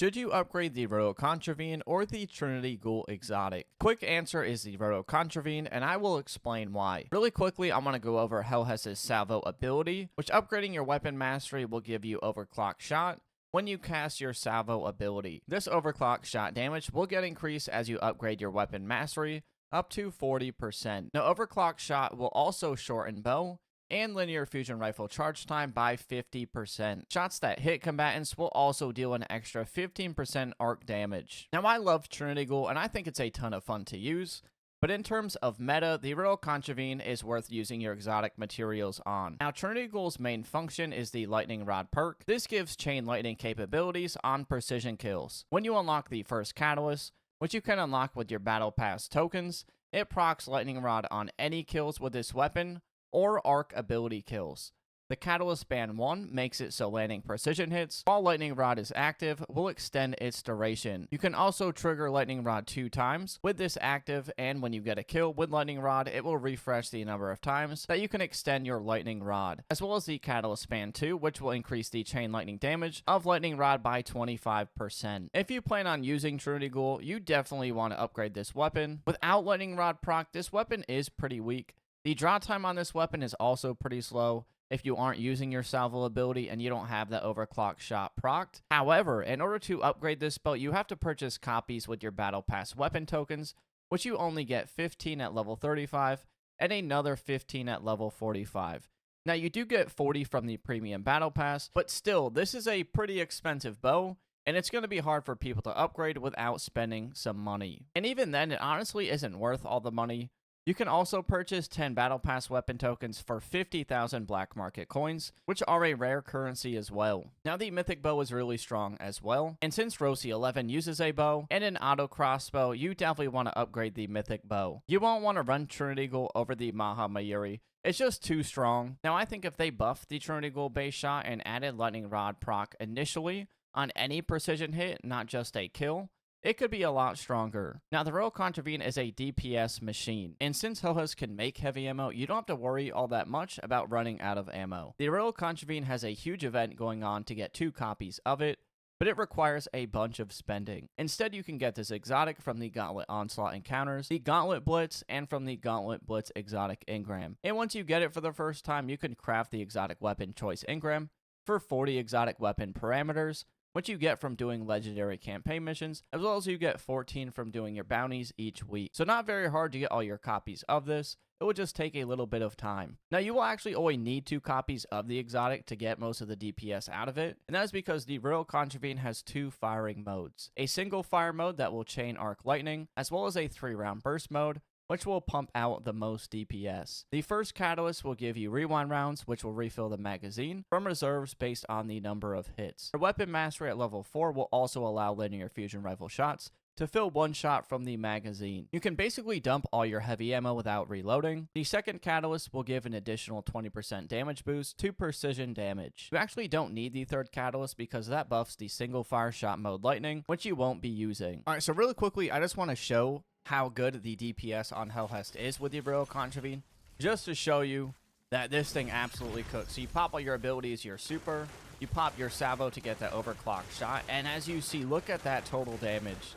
should you upgrade the Royal Contravene or the Trinity Ghoul exotic? Quick answer is the Royal Contravene, and I will explain why. Really quickly, I'm going to go over Hellhest's salvo ability, which upgrading your weapon mastery will give you overclock shot when you cast your salvo ability. This overclock shot damage will get increased as you upgrade your weapon mastery up to 40%. Now, overclock shot will also shorten bow and linear fusion rifle charge time by 50%. Shots that hit combatants will also deal an extra 15% arc damage. Now, I love Trinity Ghoul, and I think it's a ton of fun to use, but in terms of meta, the Royal Contravene is worth using your exotic materials on. Now, Trinity Ghoul's main function is the Lightning Rod perk. This gives chain lightning capabilities on precision kills. When you unlock the first catalyst, which you can unlock with your Battle Pass tokens, it procs Lightning Rod on any kills with this weapon, or arc ability kills. The Catalyst Band 1 makes it so landing precision hits, while Lightning Rod is active, will extend its duration. You can also trigger Lightning Rod 2 times with this active, and when you get a kill with Lightning Rod, it will refresh the number of times that you can extend your Lightning Rod, as well as the Catalyst Band 2, which will increase the chain lightning damage of Lightning Rod by 25%. If you plan on using Trinity Ghoul, you definitely want to upgrade this weapon. Without Lightning Rod proc, this weapon is pretty weak. The draw time on this weapon is also pretty slow if you aren't using your salvo ability and you don't have the overclock shot procced. However, in order to upgrade this belt, you have to purchase copies with your Battle Pass weapon tokens, which you only get 15 at level 35 and another 15 at level 45. Now, you do get 40 from the Premium Battle Pass, but still, this is a pretty expensive bow, and it's going to be hard for people to upgrade without spending some money. And even then, it honestly isn't worth all the money. You can also purchase 10 Battle Pass weapon tokens for 50,000 black market coins, which are a rare currency as well. Now, the Mythic Bow is really strong as well, and since Rosie 11 uses a bow and an auto crossbow, you definitely want to upgrade the Mythic Bow. You won't want to run Trinity Ghoul over the Maha Mayuri. It's just too strong. Now, I think if they buffed the Trinity Ghoul base shot and added Lightning Rod proc initially on any precision hit, not just a kill, it could be a lot stronger. Now, the Royal Contravene is a DPS machine, and since Hellhest can make heavy ammo, you don't have to worry all that much about running out of ammo. The Royal Contravene has a huge event going on to get 2 copies of it, but it requires a bunch of spending. Instead, you can get this exotic from the Gauntlet Onslaught encounters, the Gauntlet Blitz, and from the Gauntlet Blitz exotic engram. And once you get it for the first time, you can craft the exotic weapon choice engram for 40 exotic weapon parameters, which you get from doing legendary campaign missions, as well as you get 14 from doing your bounties each week. So not very hard to get all your copies of this. It will just take a little bit of time. Now, you will actually only need 2 copies of the exotic to get most of the DPS out of it, and that is because the Royal Contravene has 2 firing modes. A single fire mode that will chain arc lightning, as well as a 3-round burst mode, which will pump out the most DPS. The first catalyst will give you rewind rounds, which will refill the magazine from reserves based on the number of hits. Your weapon mastery at level 4 will also allow linear fusion rifle shots to fill 1 shot from the magazine. You can basically dump all your heavy ammo without reloading. The second catalyst will give an additional 20% damage boost to precision damage. You actually don't need the third catalyst because that buffs the single fire shot mode lightning, which you won't be using. Alright, so really quickly, I just want to show how good the DPS on Hellhest is with the Royal Contravene, just to show you that this thing absolutely cooks. So you pop all your abilities, your super, you pop your salvo to get that overclock shot, and as you see, look at that total damage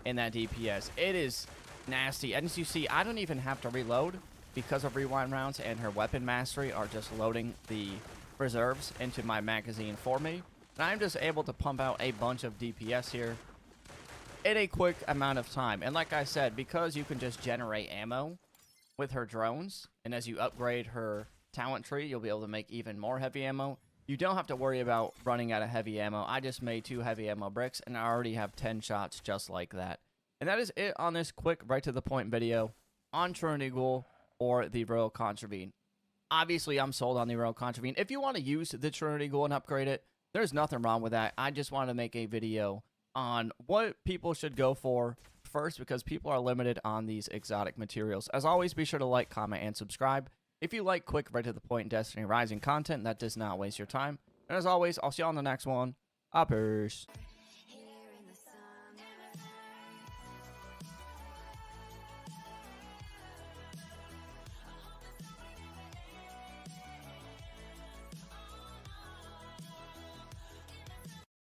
in that DPS. It is nasty. And as you see, I don't even have to reload because of rewind rounds, and her weapon mastery are just loading the reserves into my magazine for me, and I'm just able to pump out a bunch of DPS here in a quick amount of time. And like I said, because you can just generate ammo with her drones, and as you upgrade her talent tree, you'll be able to make even more heavy ammo. You don't have to worry about running out of heavy ammo. I just made 2 heavy ammo bricks, and I already have 10 shots just like that. And that is it on this quick, right to the point video on Trinity Ghoul or the Royal Contravene. Obviously, I'm sold on the Royal Contravene. If you want to use the Trinity Ghoul and upgrade it, there's nothing wrong with that. I just want to make a video on what people should go for first, because people are limited on these exotic materials. As always, be sure to like, comment, and subscribe if you like quick, right to the point Destiny Rising content that does not waste your time. And as always, I'll see you on the next one. Peace.